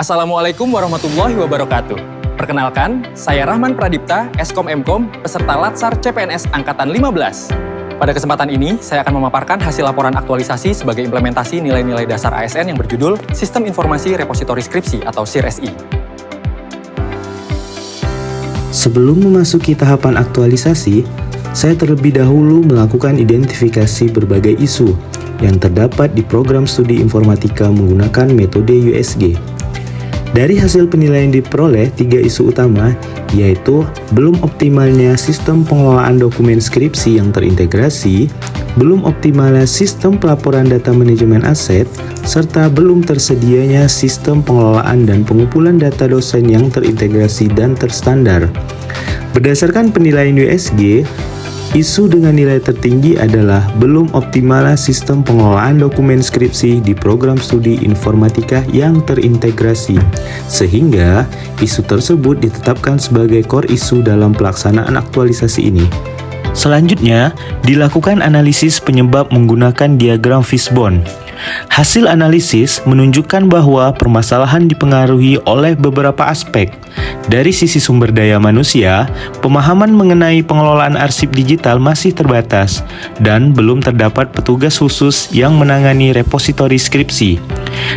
Assalamualaikum warahmatullahi wabarakatuh. Perkenalkan, saya Rahman Pradipta, Eskom Mkom, peserta Latsar CPNS Angkatan 15. Pada kesempatan ini, saya akan memaparkan hasil laporan aktualisasi sebagai implementasi nilai-nilai dasar ASN yang berjudul Sistem Informasi Repositori Skripsi atau SIRSI. Sebelum memasuki tahapan aktualisasi, saya terlebih dahulu melakukan identifikasi berbagai isu yang terdapat di program studi informatika menggunakan metode USG. Dari hasil penilaian diperoleh 3 isu utama, yaitu belum optimalnya sistem pengelolaan dokumen skripsi yang terintegrasi, belum optimalnya sistem pelaporan data manajemen aset, serta belum tersedianya sistem pengelolaan dan pengumpulan data dosen yang terintegrasi dan terstandar. Berdasarkan penilaian USG, isu dengan nilai tertinggi adalah belum optimalnya sistem pengelolaan dokumen skripsi di program studi informatika yang terintegrasi, sehingga isu tersebut ditetapkan sebagai core isu dalam pelaksanaan aktualisasi ini. Selanjutnya, dilakukan analisis penyebab menggunakan diagram fishbone. Hasil analisis menunjukkan bahwa permasalahan dipengaruhi oleh beberapa aspek. Dari sisi sumber daya manusia, pemahaman mengenai pengelolaan arsip digital masih terbatas dan belum terdapat petugas khusus yang menangani repositori skripsi.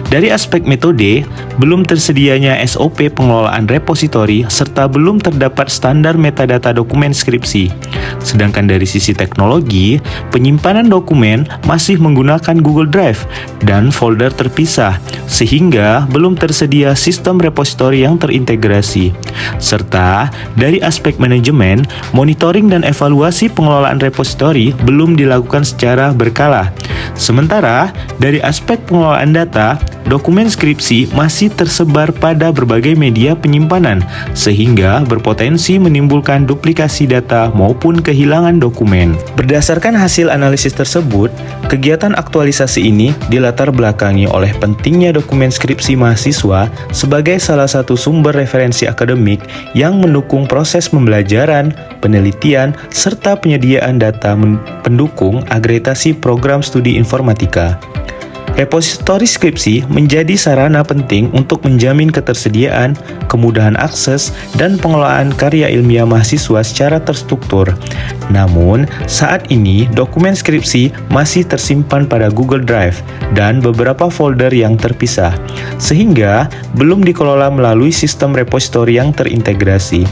Dari aspek metode, belum tersedianya SOP pengelolaan repositori serta belum terdapat standar metadata dokumen skripsi. Sedangkan dari sisi teknologi, penyimpanan dokumen masih menggunakan Google Drive dan folder terpisah, sehingga belum tersedia sistem repositori yang terintegrasi. Serta dari aspek manajemen, monitoring dan evaluasi pengelolaan repositori belum dilakukan secara berkala. Sementara dari aspek pengelolaan data, dokumen skripsi masih tersebar pada berbagai media penyimpanan, sehingga berpotensi menimbulkan duplikasi data maupun kehilangan dokumen. Berdasarkan hasil analisis tersebut, kegiatan aktualisasi ini dilatar belakangi oleh pentingnya dokumen skripsi mahasiswa sebagai salah satu sumber referensi akademik yang mendukung proses pembelajaran, penelitian, serta penyediaan data pendukung akreditasi program studi informatika. Repositori skripsi menjadi sarana penting untuk menjamin ketersediaan, kemudahan akses, dan pengelolaan karya ilmiah mahasiswa secara terstruktur. Namun, saat ini dokumen skripsi masih tersimpan pada Google Drive dan beberapa folder yang terpisah, sehingga belum dikelola melalui sistem repositori yang terintegrasi.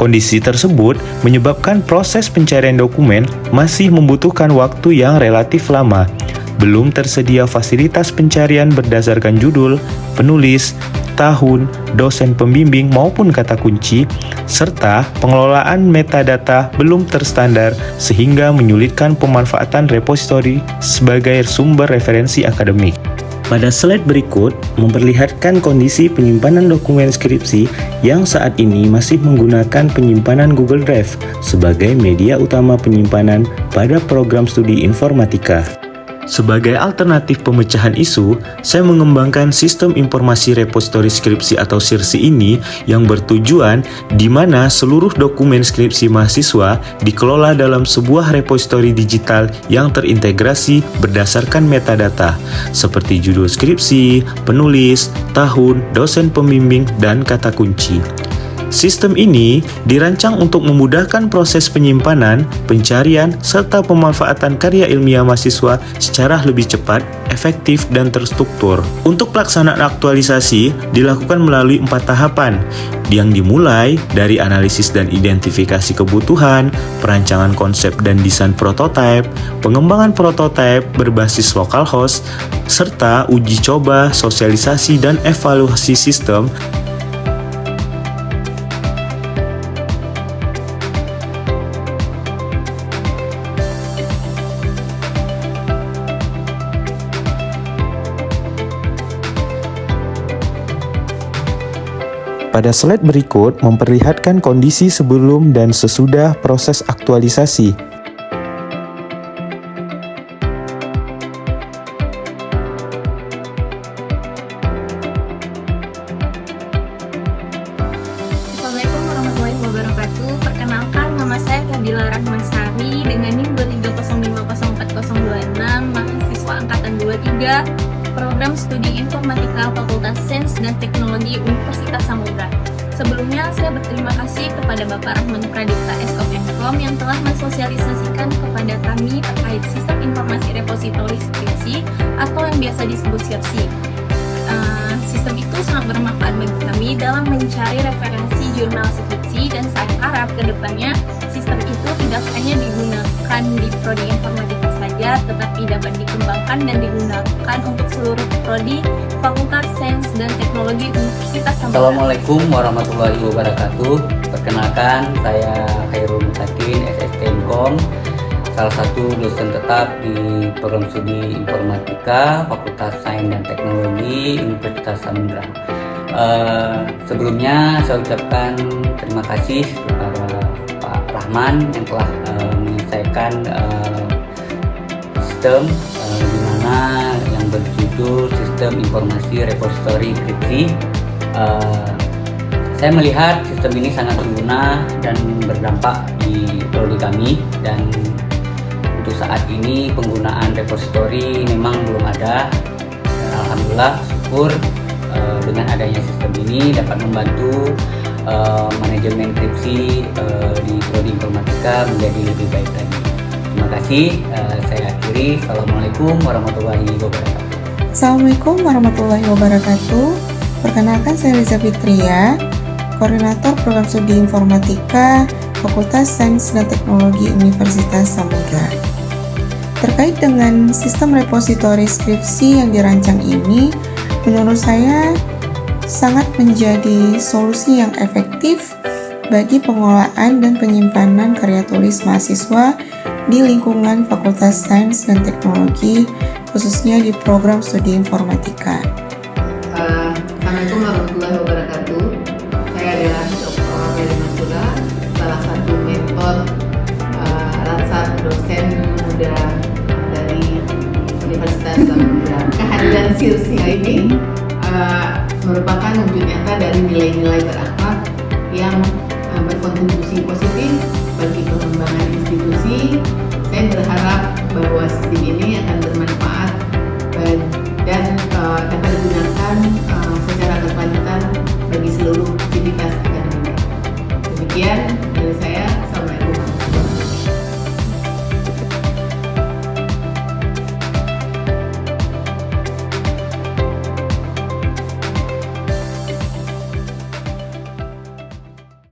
Kondisi tersebut menyebabkan proses pencarian dokumen masih membutuhkan waktu yang relatif lama. Belum tersedia fasilitas pencarian berdasarkan judul, penulis, tahun, dosen pembimbing maupun kata kunci, serta pengelolaan metadata belum terstandar sehingga menyulitkan pemanfaatan repositori sebagai sumber referensi akademik. Pada slide berikut memperlihatkan kondisi penyimpanan dokumen skripsi yang saat ini masih menggunakan penyimpanan Google Drive sebagai media utama penyimpanan pada program studi informatika. Sebagai alternatif pemecahan isu, saya mengembangkan sistem informasi repositori skripsi atau SIRSI ini yang bertujuan di mana seluruh dokumen skripsi mahasiswa dikelola dalam sebuah repositori digital yang terintegrasi berdasarkan metadata, seperti judul skripsi, penulis, tahun, dosen pembimbing, dan kata kunci. Sistem ini dirancang untuk memudahkan proses penyimpanan, pencarian, serta pemanfaatan karya ilmiah mahasiswa secara lebih cepat, efektif, dan terstruktur. Untuk pelaksanaan aktualisasi dilakukan melalui 4 tahapan, yang dimulai dari analisis dan identifikasi kebutuhan, perancangan konsep dan desain prototipe, pengembangan prototipe berbasis localhost, serta uji coba, sosialisasi, dan evaluasi sistem. Pada slide berikut memperlihatkan kondisi sebelum dan sesudah proses aktualisasi. Assalamualaikum warahmatullahi wabarakatuh. Perkenalkan, nama saya Kabila Rahmansari dengan NIM 23050406, mahasiswa angkatan 23, program program studi informatika Fakultas Sains dan Teknologi Universitas Samudra. Sebelumnya, saya berterima kasih kepada Bapak Rahman Pradipta Eskom Mkom yang telah mensosialisasikan kepada kami terkait sistem informasi repositori skripsi atau yang biasa disebut SIRSI. Sistem itu sangat bermanfaat bagi kami dalam mencari referensi jurnal skripsi, dan saya harap ke depannya sistem itu tidak hanya digunakan di prodi informatika saja, tetapi dapat dikembangkan dan digunakan untuk seluruh prodi Fakultas Sains dan Teknologi Universitas Samudra. Assalamualaikum warahmatullahi wabarakatuh. Perkenalkan, saya Khairul Mutakin, SST Mkom, salah satu dosen tetap di program studi informatika Fakultas Sains dan Teknologi Universitas Samudra. Sebelumnya saya ucapkan terima kasih kepada Pak Rahman yang telah menyelesaikan sistem di mana yang berjudul Sistem Informasi Repositori Skripsi. Saya melihat sistem ini sangat berguna dan berdampak di prodi kami, dan untuk saat ini penggunaan repositori memang belum ada. Dan alhamdulillah, syukur dengan adanya sistem ini dapat membantu manajemen skripsi di prodi informatika menjadi lebih baik lagi. Terima kasih, saya akhiri. Assalamualaikum warahmatullahi wabarakatuh. Assalamualaikum warahmatullahi wabarakatuh. Perkenalkan, saya Liza Fitria, Koordinator Program Studi Informatika Fakultas Sains dan Teknologi Universitas Samudra. Terkait dengan sistem repositori skripsi yang dirancang ini, menurut saya sangat menjadi solusi yang efektif bagi pengolahan dan penyimpanan karya tulis mahasiswa di lingkungan Fakultas Sains dan Teknologi, khususnya di program studi informatika. Assalamualaikum warahmatullahi wabarakatuh. Saya adalah Dr. Mary Masura, salah satu mentor Latsar dosen muda dari Universitas Samudra. Kehadiran SIRSI ini merupakan wujud nyata dari nilai-nilai berakhlak yang berkontribusi positif bagi pengembangan institusi. Saya berharap